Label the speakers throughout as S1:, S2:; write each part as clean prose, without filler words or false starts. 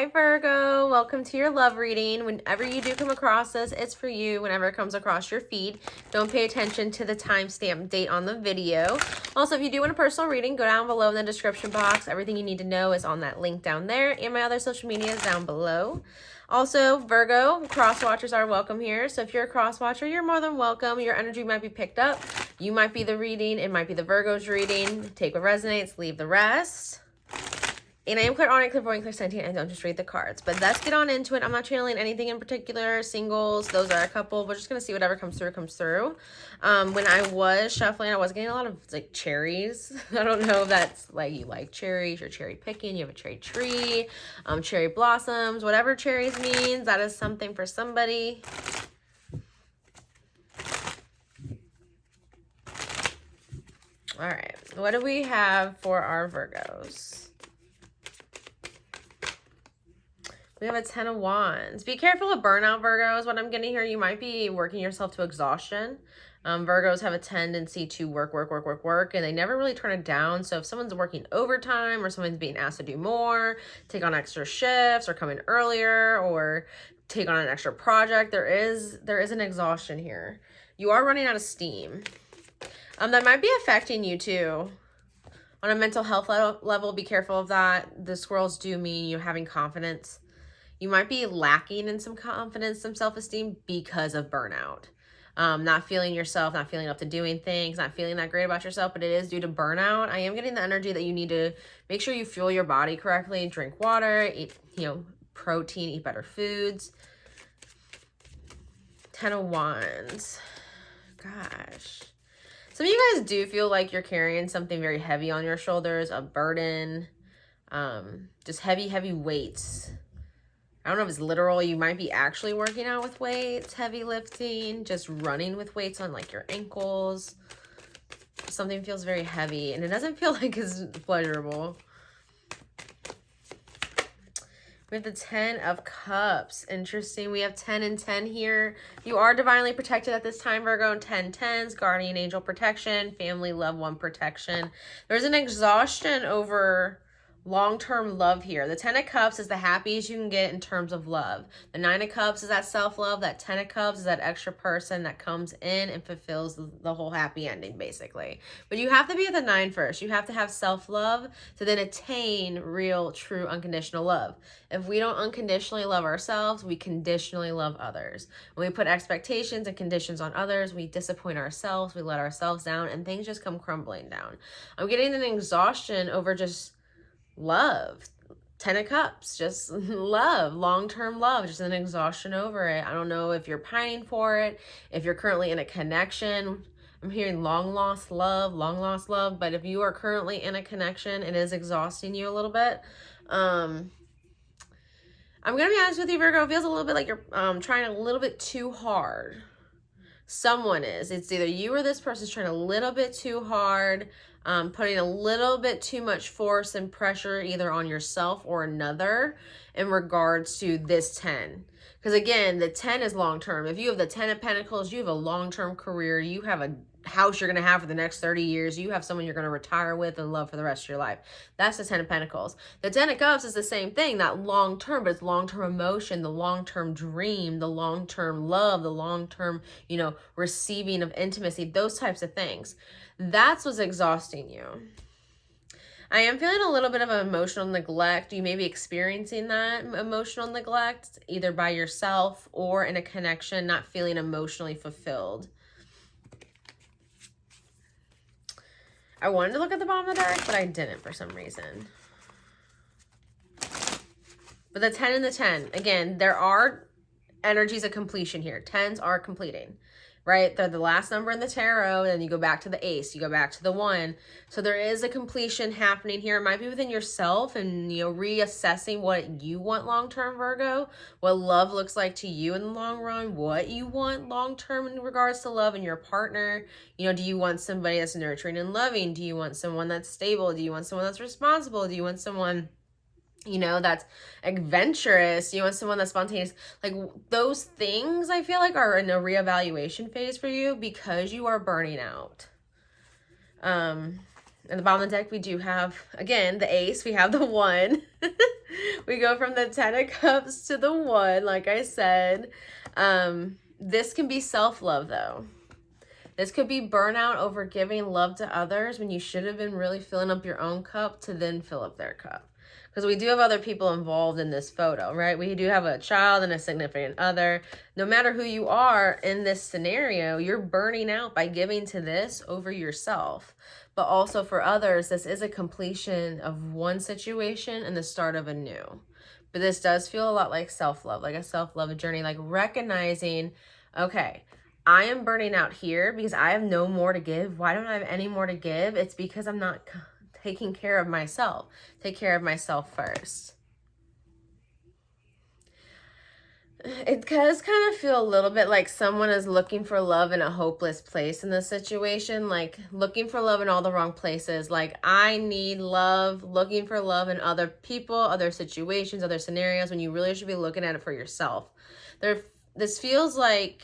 S1: Hi Virgo, welcome to your love reading. Whenever you do come across this, it's for you. Whenever it comes across your feed, don't pay attention to the timestamp date on the video. Also, if you do want a personal reading, go down below in the description box. Everything you need to know is on that link down there, and my other social media is down below. Also, Virgo, cross watchers are welcome here. So if you're a cross watcher, you're more than welcome. Your energy might be picked up. You might be the reading. It might be the Virgo's reading. Take what resonates, leave the rest. And I am clairaudient, clairvoyant, clairsentient, and don't just read the cards. But let's get on into it. I'm not channeling anything in particular. Singles, those are a couple. We're just going to see whatever comes through, comes through. When I was shuffling, I was getting a lot of, like, cherries. I don't know if that's, like, you like cherries, you're cherry picking, you have a cherry tree, cherry blossoms, whatever cherries means. That is something for somebody. All right. What do we have for our Virgos? We have a 10 of Wands. Be careful of burnout, Virgos. What I'm getting here, you might be working yourself to exhaustion. Virgos have a tendency to work, and they never really turn it down. So if someone's working overtime or someone's being asked to do more, take on extra shifts or come in earlier or take on an extra project, there is an exhaustion here. You are running out of steam. That might be affecting you too. On a mental health level, be careful of that. The squirrels do mean you're having confidence. You might be lacking in some confidence, some self-esteem because of burnout. Not feeling yourself, not feeling up to doing things, not feeling that great about yourself, but it is due to burnout. I am getting the energy that you need to make sure you fuel your body correctly, drink water, eat, protein, eat better foods. 10 of Wands. Gosh. Some of you guys do feel like you're carrying something very heavy on your shoulders, a burden, just heavy weights. I don't know if it's literal. You might be actually working out with weights, heavy lifting, just running with weights on like your ankles. Something feels very heavy and it doesn't feel like it's pleasurable. We have the 10 of Cups. Interesting. We have 10 and 10 here. You are divinely protected at this time, Virgo. 10 10s, guardian angel protection, family loved one protection. There's an exhaustion over long-term love here. The 10 of Cups is the happiest you can get in terms of love. The 9 of Cups is that self-love. That 10 of Cups is that extra person that comes in and fulfills the whole happy ending, basically. But you have to be at the 9 first. You have to have self-love to then attain real, true, unconditional love. If we don't unconditionally love ourselves, we conditionally love others. When we put expectations and conditions on others, we disappoint ourselves, we let ourselves down, and things just come crumbling down. I'm getting an exhaustion over just love. 10 of Cups, just love, long-term love, just an exhaustion over it. I don't know if you're pining for it, if you're currently in a connection. I'm hearing long lost love, but if you are currently in a connection, it is exhausting you a little bit. I'm going to be honest with you, Virgo, it feels a little bit like you're trying a little bit too hard. Someone is. It's either you or this person's trying a little bit too hard, putting a little bit too much force and pressure either on yourself or another in regards to this 10. Because again, the 10 is long-term. If you have the 10 of Pentacles, you have a long-term career. You have a house you're going to have for the next 30 years. You have someone you're going to retire with and love for the rest of your life. That's the 10 of Pentacles. The 10 of Cups is the same thing, that long-term, but it's long-term emotion, the long-term dream, the long-term love, the long-term, receiving of intimacy, those types of things. That's what's exhausting you. I am feeling a little bit of emotional neglect. You may be experiencing that emotional neglect either by yourself or in a connection, not feeling emotionally fulfilled. I wanted to look at the bottom of the deck, but I didn't for some reason. But the 10 and the 10, again, there are energies of completion here. 10s are completing, right? They're the last number in the tarot, and then you go back to the ace, you go back to the 1. So there is a completion happening here. It might be within yourself and, reassessing what you want long-term, Virgo, what love looks like to you in the long run, what you want long-term in regards to love and your partner. Do you want somebody that's nurturing and loving? Do you want someone that's stable? Do you want someone that's responsible? Do you want someone that's adventurous? You want someone that's spontaneous? Like, those things I feel like are in a reevaluation phase for you because you are burning out. At the bottom of the deck, we do have, again, the ace. We have the 1. We go from the 10 of cups to the 1, like I said. This can be self-love, though. This could be burnout over giving love to others when you should have been really filling up your own cup to then fill up their cup. Because we do have other people involved in this photo, right? We do have a child and a significant other. No matter who you are in this scenario, you're burning out by giving to this over yourself. But also for others, this is a completion of one situation and the start of a new. But this does feel a lot like self-love, like a self-love journey, like recognizing, okay, I am burning out here because I have no more to give. Why don't I have any more to give? It's because I'm not taking care of myself. Take care of myself first. It does kind of feel a little bit like someone is looking for love in a hopeless place in this situation, like looking for love in all the wrong places. Like, I need love, looking for love in other people, other situations, other scenarios, when you really should be looking at it for yourself. This feels like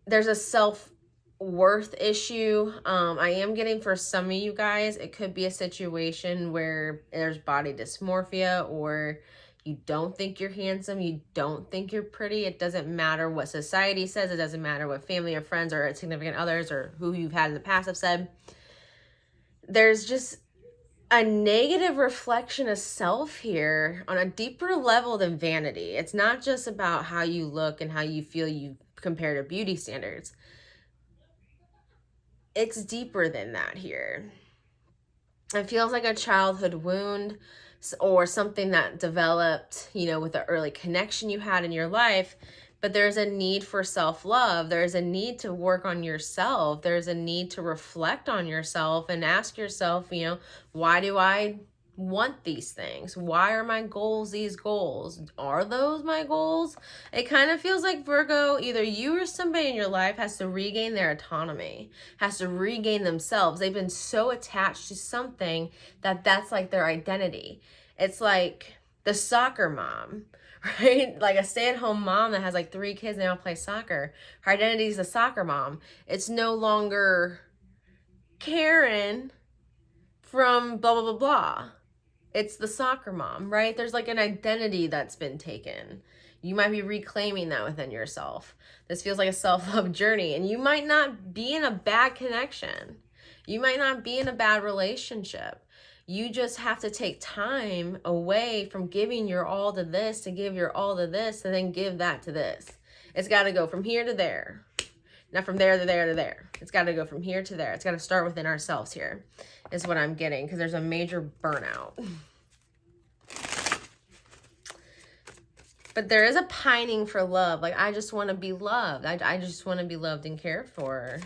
S1: there's a self-worth issue. I am getting, for some of you guys, it could be a situation where there's body dysmorphia, or you don't think you're handsome, you don't think you're pretty. It doesn't matter what society says. It doesn't matter what family or friends or significant others or who you've had in the past have said. There's just a negative reflection of self here on a deeper level than vanity. It's not just about how you look and how you feel you compare to beauty standards. It's deeper than that here. It feels like a childhood wound or something that developed, with the early connection you had in your life. But there's a need for self-love. There's a need to work on yourself. There's a need to reflect on yourself and ask yourself, why do I want these things? Why are my goals these goals? Are those my goals? It kind of feels like, Virgo, either you or somebody in your life has to regain their autonomy, has to regain themselves. They've been so attached to something that that's like their identity. It's like the soccer mom, right? Like a stay-at-home mom that has like 3 kids and they all play soccer. Her identity is the soccer mom. It's no longer Karen from blah, blah, blah, blah. It's the soccer mom, right? There's like an identity that's been taken. You might be reclaiming that within yourself. This feels like a self-love journey, and you might not be in a bad connection. You might not be in a bad relationship. You just have to take time away from giving your all to this to give your all to this and then give that to this. It's got to go from here to there. Not from there to there to there. It's got to go from here to there. It's got to start within ourselves here, is what I'm getting, because there's a major burnout. But there is a pining for love. Like, I just want to be loved. I just want to be loved and cared for.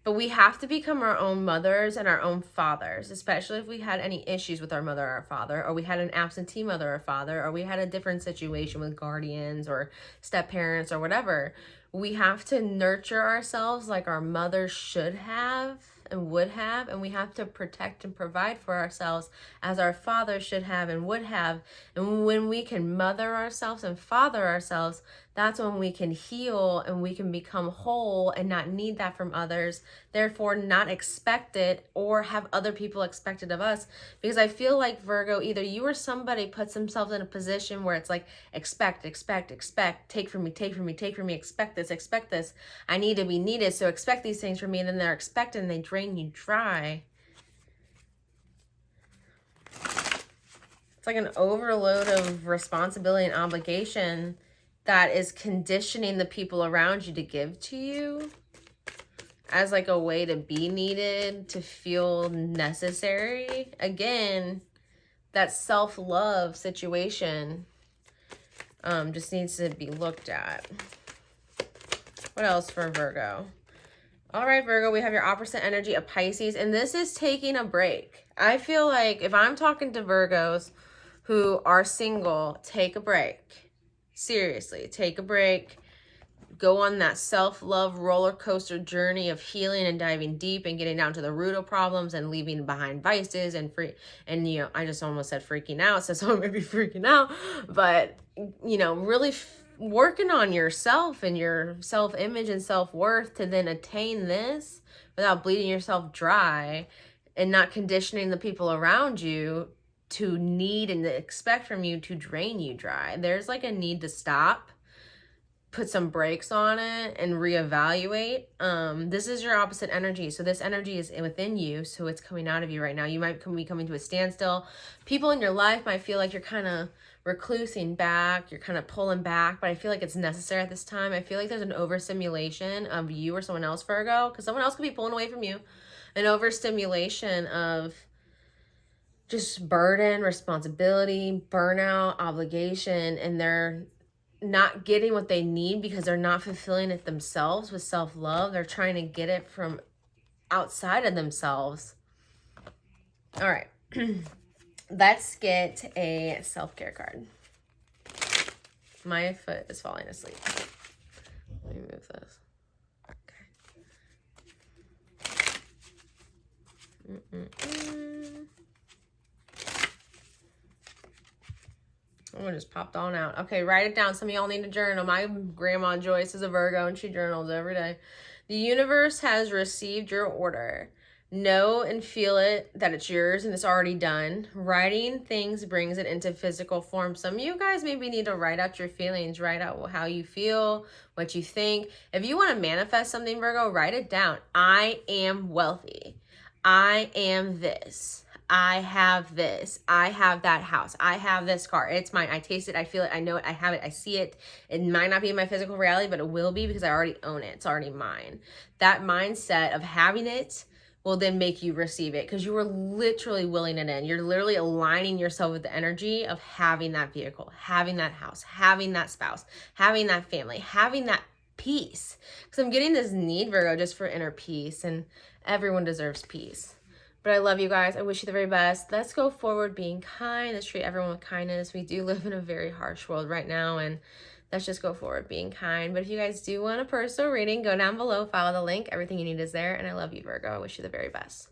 S1: But we have to become our own mothers and our own fathers, especially if we had any issues with our mother or our father, or we had an absentee mother or father, or we had a different situation with guardians or step parents or whatever. We have to nurture ourselves like our mothers should have and would have, and we have to protect and provide for ourselves as our fathers should have and would have. And when we can mother ourselves and father ourselves, that's when we can heal and we can become whole and not need that from others, therefore not expect it or have other people expect it of us. Because I feel like, Virgo, either you or somebody puts themselves in a position where it's like, expect, take from me, expect this, I need to be needed, so expect these things from me, and then they're expecting and they drain you dry. It's like an overload of responsibility and obligation that is conditioning the people around you to give to you as like a way to be needed, to feel necessary. Again, that self-love situation just needs to be looked at. What else for Virgo? All right, Virgo, we have your opposite energy of Pisces, and this is taking a break. I feel like if I'm talking to Virgos who are single, take a break. Seriously, take a break. Go on that self-love roller coaster journey of healing and diving deep and getting down to the root of problems and leaving behind vices and I just almost said freaking out, so someone may be freaking out, but really working on yourself and your self-image and self-worth to then attain this without bleeding yourself dry and not conditioning the people around you to need and to expect from you to drain you dry. There's like a need to stop, put some brakes on it, and reevaluate. This is your opposite energy. So this energy is within you, so it's coming out of you right now. You might be coming to a standstill. People in your life might feel like you're kind of reclusing back, you're kind of pulling back, but I feel like it's necessary at this time. I feel like there's an overstimulation of you or someone else, Virgo, because someone else could be pulling away from you. An overstimulation of just burden, responsibility, burnout, obligation, and they're not getting what they need because they're not fulfilling it themselves with self-love. They're trying to get it from outside of themselves. All right. Let's get a self-care card. My foot is falling asleep. Let me move this. Okay. Oh, it just popped on out. Okay, write it down. Some of y'all need to journal. My grandma Joyce is a Virgo and she journals every day. The universe has received your order. Know and feel it, that it's yours and it's already done. Writing things brings it into physical form. Some of you guys maybe need to write out your feelings, write out how you feel, what you think. If you want to manifest something, Virgo, write it down. I am wealthy. I am this. I have this. I have that house. I have this car. It's mine. I taste it. I feel it. I know it. I have it. I see it. It might not be in my physical reality, but it will be because I already own it. It's already mine. That mindset of having it will then make you receive it because you are literally willing it in. You're literally aligning yourself with the energy of having that vehicle, having that house, having that spouse, having that family, having that peace. Because I'm getting this need, Virgo, just for inner peace, and everyone deserves peace. But I love you guys. I wish you the very best. Let's go forward being kind. Let's treat everyone with kindness. We do live in a very harsh world right now, and let's just go forward being kind. But if you guys do want a personal reading, go down below, follow the link. Everything you need is there. And I love you, Virgo. I wish you the very best.